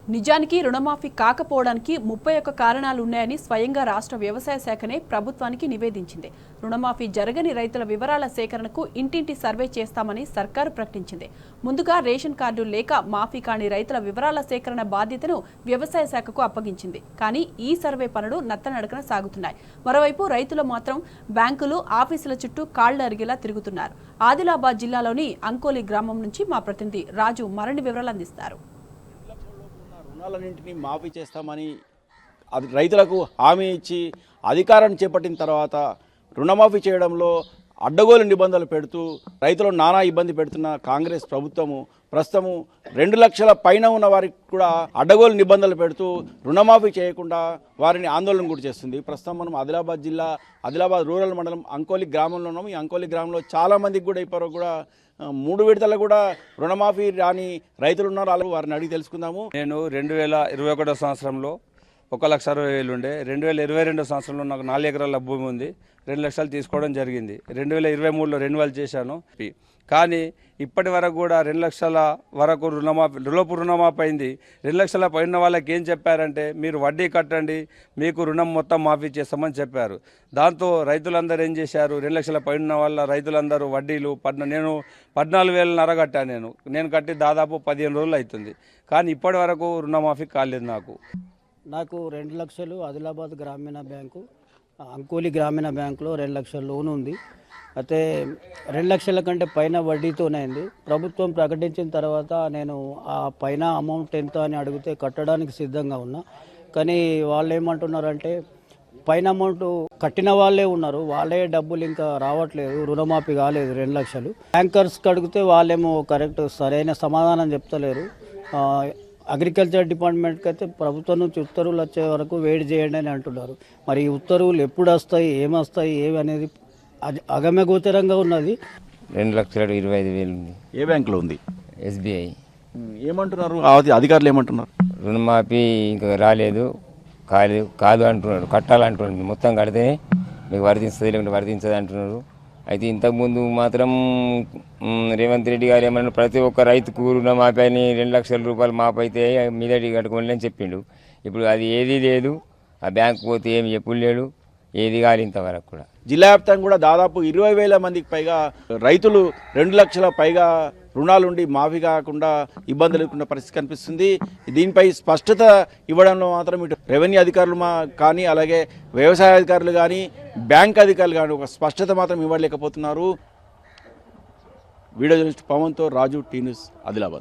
నిజానికి రుణమాఫీ కాకపోవడానికి 31 కారణాలు ఉన్నాయని స్వయంగా రాష్ట్ర వ్యవసాయ శాఖనే ప్రభుత్వానికి నివేదించింది. రుణమాఫీ జరగని రైతుల వివరాల సేకరణకు ఇంటింటి సర్వే చేస్తామని సర్కారు ప్రకటించింది. ముందుగా రేషన్ కార్డు లేక మాఫీ కాని రైతుల వివరాల సేకరణ బాధ్యతను వ్యవసాయ శాఖకు అప్పగించింది. కానీ ఈ సర్వే పనులు నత్తనడకన సాగుతున్నాయి. మరోవైపు రైతులు మాత్రం బ్యాంకులు, ఆఫీసుల చుట్టూ కాళ్లు అరిగేలా తిరుగుతున్నారు. ఆదిలాబాద్ జిల్లాలోని అంకోలి గ్రామం నుంచి మా ప్రతినిధి రాజు మరిన్ని వివరాలు అందిస్తారు. రుణాలన్నింటినీ మాఫీ చేస్తామని రైతులకు హామీ ఇచ్చి అధికారాన్ని చేపట్టిన తర్వాత రుణమాఫీ చేయడంలో అడ్డగోలు నిబంధనలు పెడుతూ రైతులను నానా ఇబ్బంది పెడుతున్న కాంగ్రెస్ ప్రభుత్వము ప్రస్తుతము 2 లక్షల పైన ఉన్న వారికి కూడా అడ్డగోలు నిబంధనలు పెడుతూ రుణమాఫీ చేయకుండా వారిని ఆందోళన గురి చేస్తుంది. ప్రస్తుతం మనం ఆదిలాబాద్ జిల్లా ఆదిలాబాద్ రూరల్ మండలం అంకోలి గ్రామంలో ఉన్నాము. ఈ అంకోలి గ్రామంలో చాలామందికి కూడా ఇప్పటివరకు కూడా 3 విడతలు కూడా రుణమాఫీ రాని రైతులు ఉన్నారు. వారిని అడిగి తెలుసుకుందాము. నేను 2021 సంవత్సరంలో 1,60,000 ఉండే, 2022 సంవత్సరంలో నాకు 4 ఎకరాల భూమి ఉంది. 2 లక్షలు తీసుకోవడం జరిగింది. 2023లో రెన్యువల్ చేశాను. కానీ ఇప్పటి వరకు కూడా 2 లక్షల వరకు లోపు రుణమాఫీ అయింది. 2 లక్షల పైన వాళ్ళకి ఏం చెప్పారంటే, మీరు వడ్డీ కట్టండి, మీకు రుణం మొత్తం మాఫీ చేస్తామని చెప్పారు. దాంతో రైతులందరూ ఏం చేశారు, 2 లక్షల పైన వాళ్ళ రైతులందరూ వడ్డీలు నేను 14,500 కట్టాను. నేను కట్టి దాదాపు 15 రోజులు అవుతుంది. కానీ ఇప్పటి వరకు రుణమాఫీ కాలేదు. నాకు 2 లక్షలు ఆదిలాబాద్ గ్రామీణ బ్యాంకు, అంకోలి గ్రామీణ బ్యాంకులో 2 లక్షల లోన్ ఉంది. అయితే 2 లక్షల కంటే పైన వడ్డీతోనైంది. ప్రభుత్వం ప్రకటించిన తర్వాత నేను ఆ పైన అమౌంట్ ఎంత అని అడిగితే కట్టడానికి సిద్ధంగా ఉన్నా. కానీ వాళ్ళు ఏమంటున్నారంటే, పైన అమౌంట్ కట్టిన వాళ్ళే ఉన్నారు, వాళ్ళే డబ్బులు ఇంకా రావట్లేదు, రుణమాఫీ కాలేదు 2 లక్షలు. బ్యాంకర్స్కి అడిగితే వాళ్ళేమో కరెక్ట్ సరైన సమాధానం చెప్తలేరు. అగ్రికల్చర్ డిపార్ట్మెంట్కి అయితే ప్రభుత్వం నుంచి ఉత్తర్వులు వచ్చే వరకు వెయిట్ చేయండి అని అంటున్నారు. మరి ఈ ఉత్తర్వులు ఎప్పుడు వస్తాయి, ఏమొస్తాయి, ఏవి అనేది అగమ్యగోచరంగా ఉన్నది. 2,25,000 ఉంది. ఏ బ్యాంకులో ఉంది? SBI. ఏమంటున్నారు అధికారులు? ఏమంటున్నారు? రుణమాఫీ ఇంకా రాలేదు, కాదు అంటున్నారు, కట్టాలంటున్నారు. మొత్తం కడితే మీకు వర్తిస్తుంది, లేకుంటే వర్తించదు అంటున్నారు. అయితే ఇంతకుముందు మాత్రం రేవంత్ రెడ్డి గారు ఏమన్నా ప్రతి ఒక్క రైతుకు రుణమాఫీ అని 2 లక్షల రూపాయలు మాఫీ అయితే మీదటి కట్టుకోండి అని చెప్పిండు. ఇప్పుడు అది ఏదీ లేదు. ఆ బ్యాంకు పోతే ఏమి ఎప్పుడు లేడు, ఏది కాదు ఇంతవరకు కూడా. జిల్లా వ్యాప్తంగా కూడా దాదాపు 20,000 మందికి పైగా రైతులు 2 లక్షల పైగా రుణాలుండి మాఫీ కాకుండా ఇబ్బందులు ఎదుర్కొన్న పరిస్థితి కనిపిస్తుంది. దీనిపై స్పష్టత ఇవ్వడంలో మాత్రం ఇటు రెవెన్యూ అధికారులు కానీ, అలాగే వ్యవసాయ అధికారులు కానీ, బ్యాంక్ అధికారులు కానీ ఒక స్పష్టత మాత్రం ఇవ్వలేకపోతున్నారు. వీడియో జర్నలిస్ట్ పవన్తో రాజు, టీ న్యూస్, ఆదిలాబాద్.